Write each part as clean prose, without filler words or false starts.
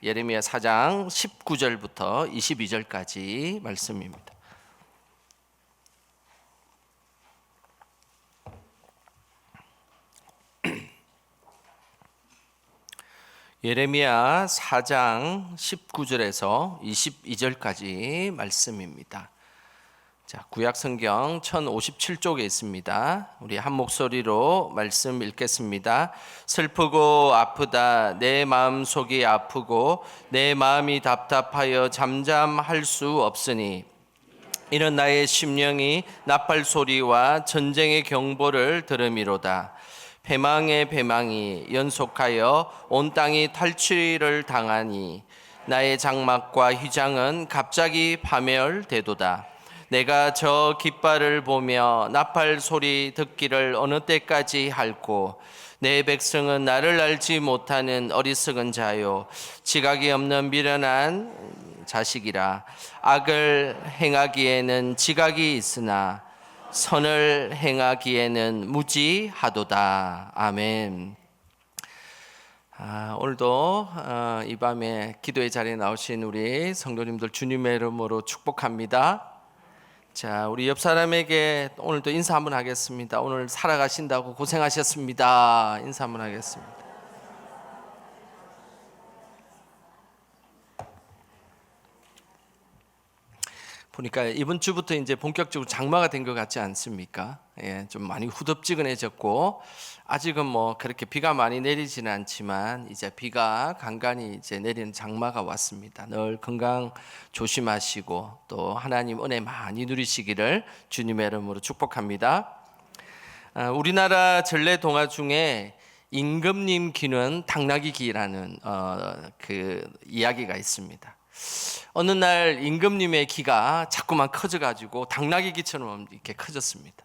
예레미야 4장 19절부터 22절까지 말씀입니다. 예레미야 4장 19절에서 22절까지 말씀입니다. 자, 구약 성경 1057쪽에 있습니다. 우리 한 목소리로 말씀 읽겠습니다. 슬프고 아프다 내 마음속이 아프고 내 마음이 답답하여 잠잠할 수 없으니 이는 나의 심령이 나팔 소리와 전쟁의 경보를 들음이로다. 패망의 패망이 연속하여 온 땅이 탈취를 당하니 나의 장막과 휘장은 갑자기 파멸되도다. 내가 저 깃발을 보며 나팔 소리 듣기를 어느 때까지 할꼬. 내 백성은 나를 알지 못하는 어리석은 자요 지각이 없는 미련한 자식이라. 악을 행하기에는 지각이 있으나 선을 행하기에는 무지하도다. 아멘. 오늘도 이 밤에 기도의 자리에 나오신 우리 성도님들 주님의 이름으로 축복합니다. 자, 우리 옆 사람에게 오늘도 인사 한번 하겠습니다. 오늘 살아가신다고 고생하셨습니다. 인사 한번 하겠습니다. 보니까 이번 주부터 이제 본격적으로 장마가 된 것 같지 않습니까? 예, 좀 많이 후덥지근해졌고 아직은 뭐 그렇게 비가 많이 내리지는 않지만 이제 비가 간간히 이제 내리는 장마가 왔습니다. 늘 건강 조심하시고 또 하나님 은혜 많이 누리시기를 주님의 이름으로 축복합니다. 우리나라 전래 동화 중에 임금님 기는 당나귀 기라는 그 이야기가 있습니다. 어느 날 임금님의 기가 자꾸만 커져가지고 당나귀 기처럼 이렇게 커졌습니다.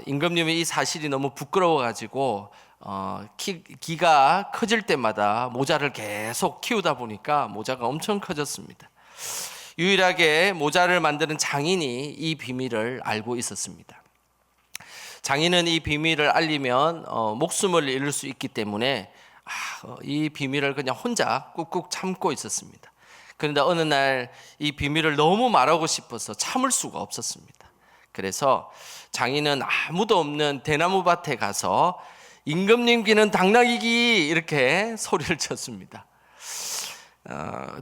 임금님이 이 사실이 너무 부끄러워가지고 기가 커질 때마다 모자를 계속 키우다 보니까 모자가 엄청 커졌습니다. 유일하게 모자를 만드는 장인이 이 비밀을 알고 있었습니다. 장인은 이 비밀을 알리면 목숨을 잃을 수 있기 때문에 이 비밀을 그냥 혼자 꾹꾹 참고 있었습니다. 그런데 어느 날 이 비밀을 너무 말하고 싶어서 참을 수가 없었습니다. 그래서 장인은 아무도 없는 대나무 밭에 가서 임금님 기는 당나귀 기 이렇게 소리를 쳤습니다.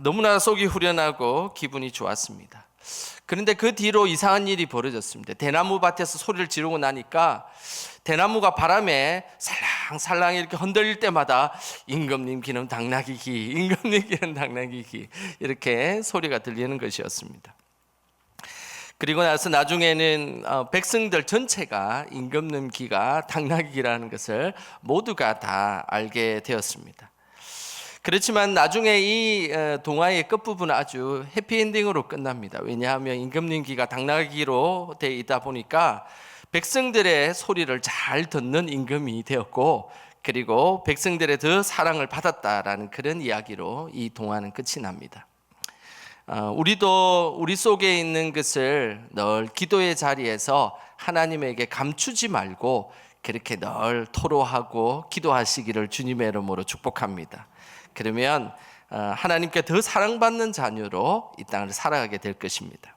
너무나 속이 후련하고 기분이 좋았습니다. 그런데 그 뒤로 이상한 일이 벌어졌습니다. 대나무 밭에서 소리를 지르고 나니까 대나무가 바람에 살랑살랑 이렇게 흔들릴 때마다 임금님 기는 당나귀 기, 임금님 기는 당나귀 기 이렇게 소리가 들리는 것이었습니다. 그리고 나서 나중에는 백성들 전체가 임금님 기가 당나귀 기라는 것을 모두가 다 알게 되었습니다. 그렇지만 나중에 이 동화의 끝부분은 아주 해피엔딩으로 끝납니다. 왜냐하면 임금님 기가 당나귀로 되어 있다 보니까 백성들의 소리를 잘 듣는 임금이 되었고 그리고 백성들의 더 사랑을 받았다라는 그런 이야기로 이 동화는 끝이 납니다. 우리도 우리 속에 있는 것을 늘 기도의 자리에서 하나님에게 감추지 말고 그렇게 늘 토로하고 기도하시기를 주님의 이름으로 축복합니다. 그러면 하나님께 더 사랑받는 자녀로 이 땅을 살아가게 될 것입니다.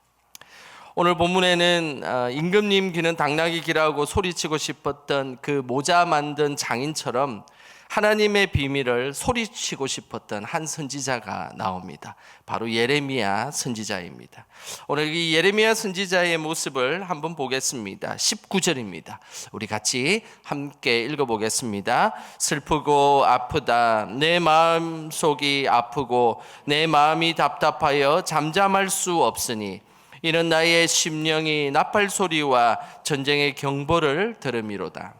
오늘 본문에는 임금님 기는 당나귀 기라고 소리치고 싶었던 그 모자 만든 장인처럼 하나님의 비밀을 소리치고 싶었던 한 선지자가 나옵니다. 바로 예레미야 선지자입니다. 오늘 이 예레미야 선지자의 모습을 한번 보겠습니다. 19절입니다. 우리 같이 함께 읽어보겠습니다. 슬프고 아프다 내 마음속이 아프고 내 마음이 답답하여 잠잠할 수 없으니 이는 나의 심령이 나팔 소리와 전쟁의 경보를 들음이로다.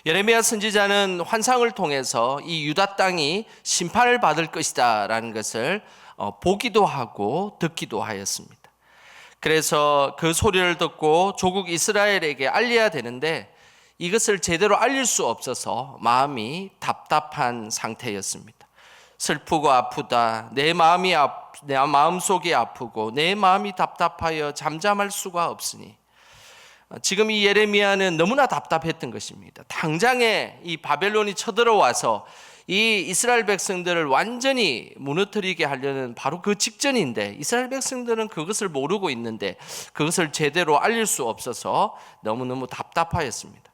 예레미야 선지자는 환상을 통해서 이 유다 땅이 심판을 받을 것이다 라는 것을 보기도 하고 듣기도 하였습니다. 그래서 그 소리를 듣고 조국 이스라엘에게 알려야 되는데 이것을 제대로 알릴 수 없어서 마음이 답답한 상태였습니다. 슬프고 아프다 내 마음속이 아프고 내 마음이 답답하여 잠잠할 수가 없으니 지금 이 예레미야는 너무나 답답했던 것입니다. 당장에 이 바벨론이 쳐들어와서 이 이스라엘 백성들을 완전히 무너뜨리게 하려는 바로 그 직전인데 이스라엘 백성들은 그것을 모르고 있는데 그것을 제대로 알릴 수 없어서 너무너무 답답하였습니다.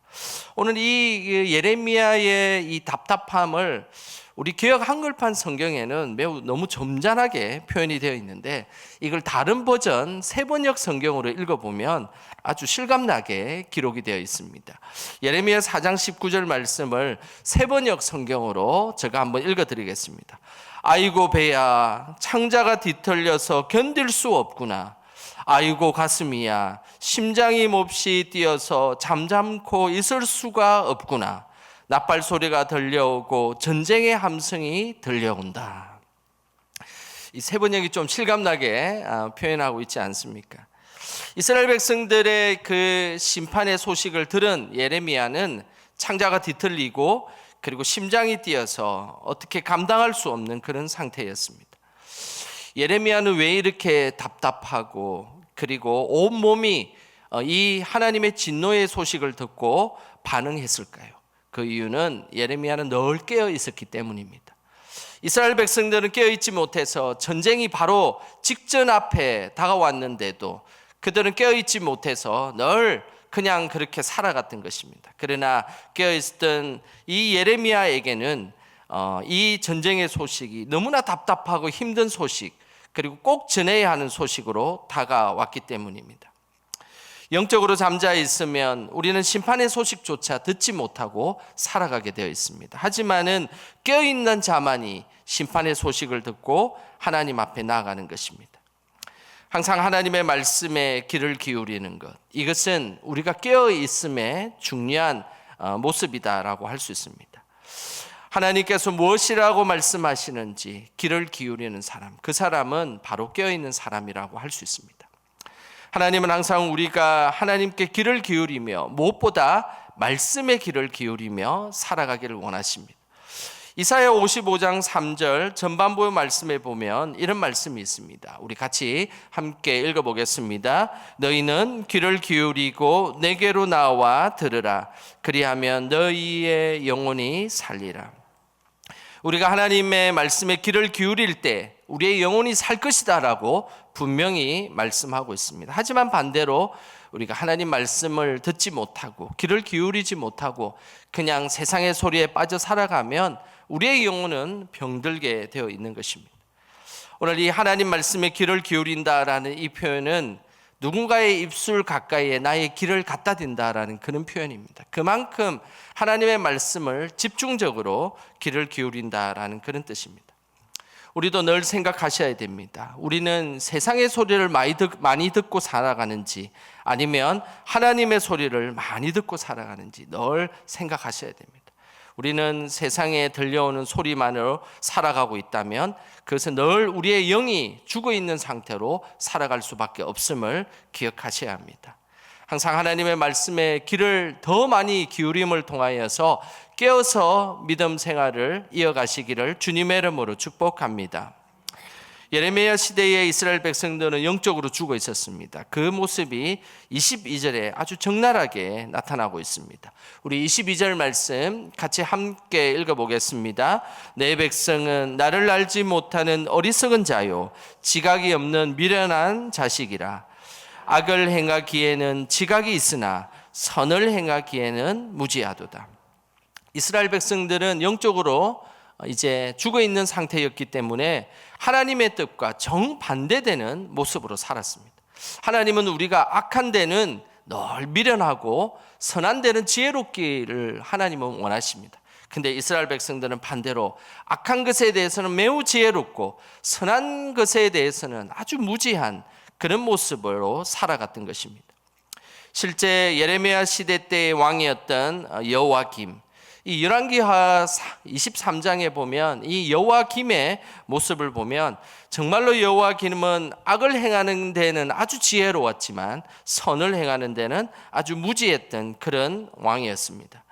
오늘 이 예레미야의 이 답답함을 우리 개역 한글판 성경에는 매우 너무 점잖하게 표현이 되어 있는데 이걸 다른 버전 세번역 성경으로 읽어보면 아주 실감나게 기록이 되어 있습니다. 예레미야 4장 19절 말씀을 세번역 성경으로 제가 한번 읽어드리겠습니다. 아이고 배야 창자가 뒤틀려서 견딜 수 없구나. 아이고 가슴이야 심장이 몹시 뛰어서 잠잠코 있을 수가 없구나. 나팔 소리가 들려오고 전쟁의 함성이 들려온다. 이 세번역이 좀 실감나게 표현하고 있지 않습니까? 이스라엘 백성들의 그 심판의 소식을 들은 예레미야는 창자가 뒤틀리고 그리고 심장이 뛰어서 어떻게 감당할 수 없는 그런 상태였습니다. 예레미야는 왜 이렇게 답답하고 그리고 온몸이 이 하나님의 진노의 소식을 듣고 반응했을까요? 그 이유는 예레미야는 늘 깨어 있었기 때문입니다. 이스라엘 백성들은 깨어 있지 못해서 전쟁이 바로 직전 앞에 다가왔는데도 그들은 깨어 있지 못해서 늘 그냥 그렇게 살아갔던 것입니다. 그러나 깨어 있었던 이 예레미야에게는 이 전쟁의 소식이 너무나 답답하고 힘든 소식, 그리고 꼭 전해야 하는 소식으로 다가왔기 때문입니다. 영적으로 잠자 있으면 우리는 심판의 소식조차 듣지 못하고 살아가게 되어 있습니다. 하지만은 깨어있는 자만이 심판의 소식을 듣고 하나님 앞에 나아가는 것입니다. 항상 하나님의 말씀에 귀를 기울이는 것, 이것은 우리가 깨어있음의 중요한 모습이다라고 할 수 있습니다. 하나님께서 무엇이라고 말씀하시는지 귀를 기울이는 사람, 그 사람은 바로 깨어있는 사람이라고 할 수 있습니다. 하나님은 항상 우리가 하나님께 귀를 기울이며 무엇보다 말씀에 귀를 기울이며 살아가기를 원하십니다. 이사야 55장 3절 전반부의 말씀에 보면 이런 말씀이 있습니다. 우리 같이 함께 읽어보겠습니다. 너희는 귀를 기울이고 내게로 나와 들으라. 그리하면 너희의 영혼이 살리라. 우리가 하나님의 말씀에 귀를 기울일 때 우리의 영혼이 살 것이다라고 분명히 말씀하고 있습니다. 하지만 반대로 우리가 하나님 말씀을 듣지 못하고 귀를 기울이지 못하고 그냥 세상의 소리에 빠져 살아가면 우리의 영혼은 병들게 되어 있는 것입니다. 오늘 이 하나님 말씀에 귀를 기울인다라는 이 표현은 누군가의 입술 가까이에 나의 귀를 갖다 댄다라는 그런 표현입니다. 그만큼 하나님의 말씀을 집중적으로 귀를 기울인다라는 그런 뜻입니다. 우리도 늘 생각하셔야 됩니다. 우리는 세상의 소리를 많이 듣고 살아가는지 아니면 하나님의 소리를 많이 듣고 살아가는지 늘 생각하셔야 됩니다. 우리는 세상에 들려오는 소리만으로 살아가고 있다면 그것은 늘 우리의 영이 죽어 있는 상태로 살아갈 수밖에 없음을 기억하셔야 합니다. 항상 하나님의 말씀에 귀를 더 많이 기울임을 통하여서 깨어서 믿음 생활을 이어가시기를 주님의 이름으로 축복합니다. 예레미야 시대의 이스라엘 백성들은 영적으로 죽어 있었습니다. 그 모습이 22절에 아주 적나라하게 나타나고 있습니다. 우리 22절 말씀 같이 함께 읽어보겠습니다. 내 백성은 나를 알지 못하는 어리석은 자요 지각이 없는 미련한 자식이라. 악을 행하기에는 지각이 있으나 선을 행하기에는 무지하도다. 이스라엘 백성들은 영적으로 이제 죽어 있는 상태였기 때문에 하나님의 뜻과 정반대되는 모습으로 살았습니다. 하나님은 우리가 악한 데는 늘 미련하고 선한 데는 지혜롭기를 하나님은 원하십니다. 근데 이스라엘 백성들은 반대로 악한 것에 대해서는 매우 지혜롭고 선한 것에 대해서는 아주 무지한 그런 모습으로 살아갔던 것입니다. 실제 예레미야 시대 때의 왕이었던 여호야김, 이 열왕기하 23장에 보면 이 여호야김의 모습을 보면 정말로 여호야김은 악을 행하는 데는 아주 지혜로웠지만 선을 행하는 데는 아주 무지했던 그런 왕이었습니다.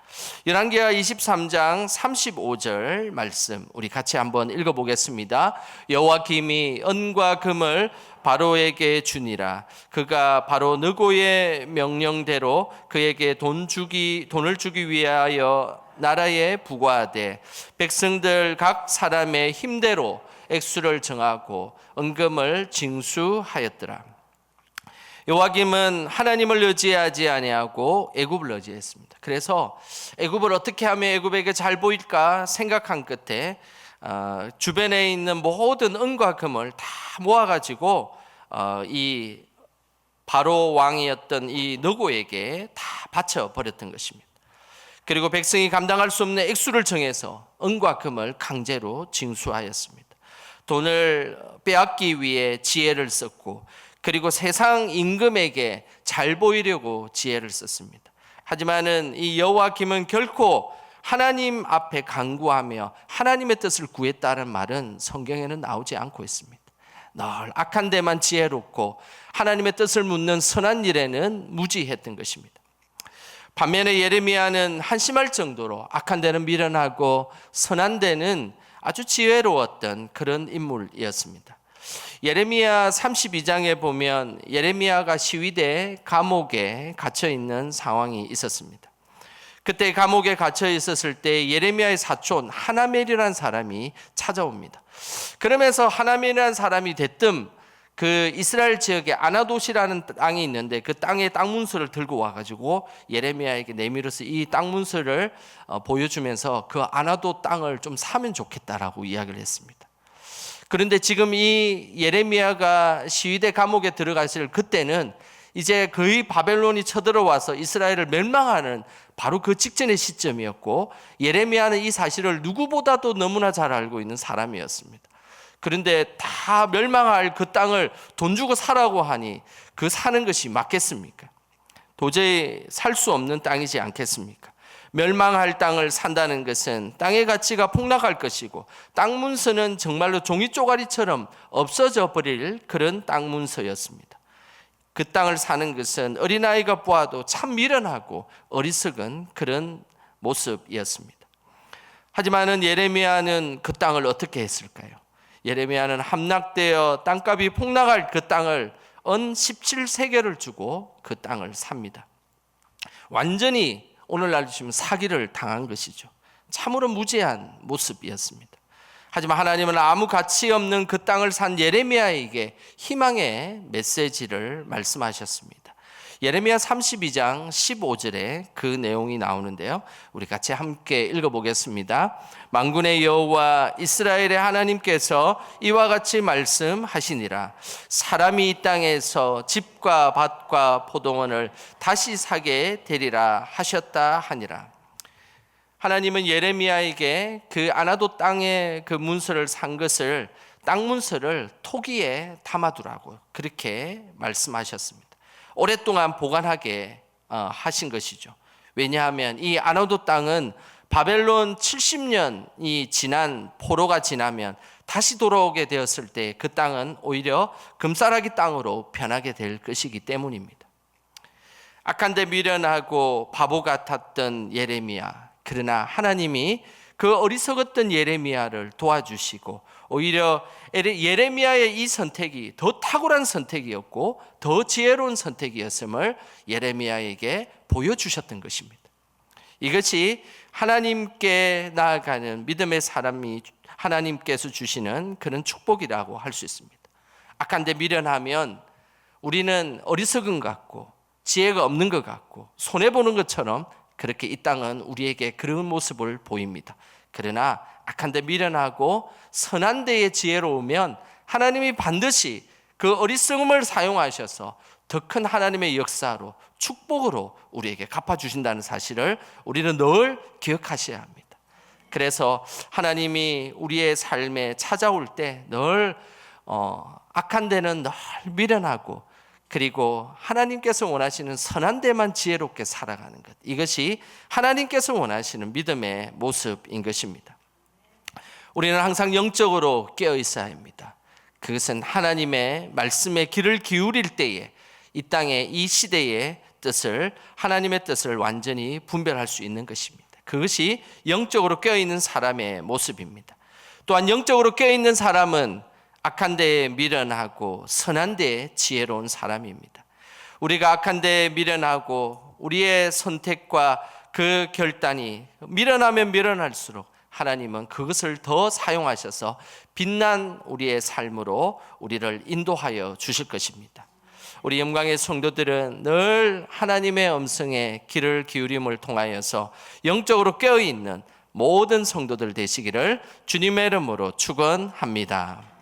열왕기하 23장 35절 말씀 우리 같이 한번 읽어보겠습니다. 여호야김이 은과 금을 바로에게 주니라. 그가 바로 느고의 명령대로 그에게 돈을 주기 위하여 나라에 부과하되 백성들 각 사람의 힘대로 액수를 정하고 은금을 징수하였더라. 요아김은 하나님을 의지하지 아니하고 애굽을 의지했습니다. 그래서 애굽을 어떻게 하면 애굽에게 잘 보일까 생각한 끝에 주변에 있는 모든 은과 금을 다 모아가지고 이 바로 왕이었던 이 느고에게 다 바쳐 버렸던 것입니다. 그리고 백성이 감당할 수 없는 액수를 정해서 은과 금을 강제로 징수하였습니다. 돈을 빼앗기 위해 지혜를 썼고, 그리고 세상 임금에게 잘 보이려고 지혜를 썼습니다. 하지만은 이 여호야김은 결코 하나님 앞에 간구하며 하나님의 뜻을 구했다는 말은 성경에는 나오지 않고 있습니다. 늘 악한 데만 지혜롭고 하나님의 뜻을 묻는 선한 일에는 무지했던 것입니다. 반면에 예레미야는 한심할 정도로 악한 데는 미련하고 선한 데는 아주 지혜로웠던 그런 인물이었습니다. 예레미야 32장에 보면 예레미야가 시위대 감옥에 갇혀 있는 상황이 있었습니다. 그때 감옥에 갇혀 있었을 때 예레미야의 사촌 하나멜이라는 사람이 찾아옵니다. 그러면서 하나멜이라는 사람이 대뜸 그 이스라엘 지역에 아나돗이라는 땅이 있는데 그 땅의 땅 문서를 들고 와가지고 예레미야에게 내밀어서 이 땅 문서를 보여주면서 그 아나돗 땅을 좀 사면 좋겠다라고 이야기를 했습니다. 그런데 지금 이 예레미야가 시위대 감옥에 들어갔을 그때는 이제 거의 바벨론이 쳐들어와서 이스라엘을 멸망하는 바로 그 직전의 시점이었고, 예레미야는 이 사실을 누구보다도 너무나 잘 알고 있는 사람이었습니다. 그런데 다 멸망할 그 땅을 돈 주고 사라고 하니 그 사는 것이 맞겠습니까? 도저히 살 수 없는 땅이지 않겠습니까? 멸망할 땅을 산다는 것은 땅의 가치가 폭락할 것이고, 땅 문서는 정말로 종이 쪼가리처럼 없어져 버릴 그런 땅 문서였습니다. 그 땅을 사는 것은 어린아이가 보아도 참 미련하고 어리석은 그런 모습이었습니다. 하지만은 예레미야는 그 땅을 어떻게 했을까요? 예레미야는 함락되어 땅값이 폭락할 그 땅을 은 17세겔을 주고 그 땅을 삽니다. 완전히 오늘날 치면 사기를 당한 것이죠. 참으로 무지한 모습이었습니다. 하지만 하나님은 아무 가치 없는 그 땅을 산 예레미야에게 희망의 메시지를 말씀하셨습니다. 예레미야 32장 15절에 그 내용이 나오는데요. 우리 같이 함께 읽어보겠습니다. 만군의 여호와 이스라엘의 하나님께서 이와 같이 말씀하시니라. 사람이 이 땅에서 집과 밭과 포도원을 다시 사게 되리라 하셨다 하니라. 하나님은 예레미야에게 그 아나돗 땅의 그 문서를 산 것을, 땅 문서를 토기에 담아두라고 그렇게 말씀하셨습니다. 오랫동안 보관하게 하신 것이죠. 왜냐하면 이 아나돗 땅은 바벨론 70년이 지난 포로가 지나면 다시 돌아오게 되었을 때 그 땅은 오히려 금싸라기 땅으로 변하게 될 것이기 때문입니다. 악한 데 미련하고 바보 같았던 예레미야, 그러나 하나님이 그 어리석었던 예레미야를 도와주시고 오히려 예레미야의 이 선택이 더 탁월한 선택이었고 더 지혜로운 선택이었음을 예레미야에게 보여주셨던 것입니다. 이것이 하나님께 나아가는 믿음의 사람이 하나님께서 주시는 그런 축복이라고 할 수 있습니다. 악한 데 미련하면 우리는 어리석은 것 같고 지혜가 없는 것 같고 손해보는 것처럼 그렇게 이 땅은 우리에게 그런 모습을 보입니다. 그러나 악한 데 미련하고 선한 데에 지혜로우면 하나님이 반드시 그 어리석음을 사용하셔서 더 큰 하나님의 역사로 축복으로 우리에게 갚아주신다는 사실을 우리는 늘 기억하셔야 합니다. 그래서 하나님이 우리의 삶에 찾아올 때 늘 악한 데는 늘 미련하고 그리고 하나님께서 원하시는 선한 데만 지혜롭게 살아가는 것, 이것이 하나님께서 원하시는 믿음의 모습인 것입니다. 우리는 항상 영적으로 깨어 있어야 합니다. 그것은 하나님의 말씀에 귀를 기울일 때에 이 땅의 이 시대의 뜻을, 하나님의 뜻을 완전히 분별할 수 있는 것입니다. 그것이 영적으로 깨어 있는 사람의 모습입니다. 또한 영적으로 깨어 있는 사람은 악한 데에 미련하고 선한 데에 지혜로운 사람입니다. 우리가 악한 데에 미련하고 우리의 선택과 그 결단이 미련하면 미련할수록 하나님은 그것을 더 사용하셔서 빛난 우리의 삶으로 우리를 인도하여 주실 것입니다. 우리 영광의 성도들은 늘 하나님의 음성에 귀를 기울임을 통하여서 영적으로 깨어있는 모든 성도들 되시기를 주님의 이름으로 축원합니다.